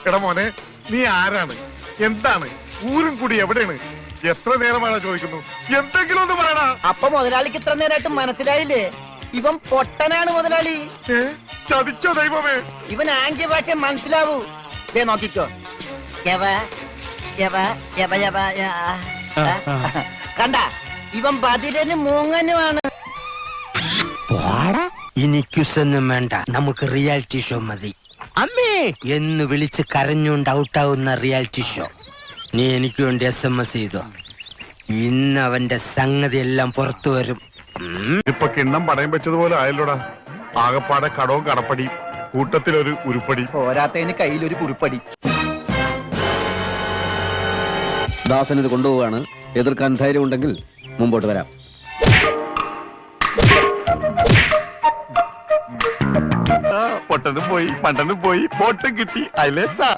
എടാ മോനെ, നീ ആരാണ്, എന്താണ്, ഊരും കൂടി എവിടെയാണ്, എത്ര നേരമാണ് ചോദിക്കുന്നു, എന്തെങ്കിലും ഒന്ന് പറയടാ. അപ്പൊ മുതലാളിക്ക് ഇത്ര നേരമായിട്ട് മനസ്സിലായില്ലേ? ഇവൻ പൊട്ടനാണ് മുതലാളി. ചതിച്ചോ ദൈവമേ? ഇവൻ ആംഗ്യ ഭാഷ മനസ്സിലാവൂ. ദേ നോക്കിക്കോ. യവ, യവ, യവ, യവ, കണ്ട, ഇവൻ ബദിരനും മൂങ്ങനുമാണ്. ഇനി ക്യുസൊന്നും വേണ്ട, നമുക്ക് റിയാലിറ്റി ഷോ മതി. അമ്മേ എന്ന് വിളിച്ച് കരഞ്ഞുകൊണ്ട് ഔട്ടാവുന്ന റിയാലിറ്റി ഷോ നീ എനിക്ക് വേണ്ടി SMS ചെയ്തോ. ഇന്ന് അവന്റെ സംഗതി എല്ലാം പുറത്തു വരും. ഇപ്പൊ കിണ്ണം പടയം വെച്ചതുപോലെ ആയല്ലോടാ. ആകപ്പാടെ കടവും കടപ്പടി, കൂട്ടത്തിലൊരു ഉരുപ്പടി, പോരാത്തതിന് കയ്യിലൊരു കുറിപ്പടി. ദാസൻ ഇത് കൊണ്ടുപോവാണ്. എതിർക്കാൻ ധൈര്യമുണ്ടെങ്കിൽ മുമ്പോട്ട് വരാം. പൊട്ടനും പോയി, പണ്ടനും പോയി, ബോട്ടും കിട്ടി. അയലേസാ.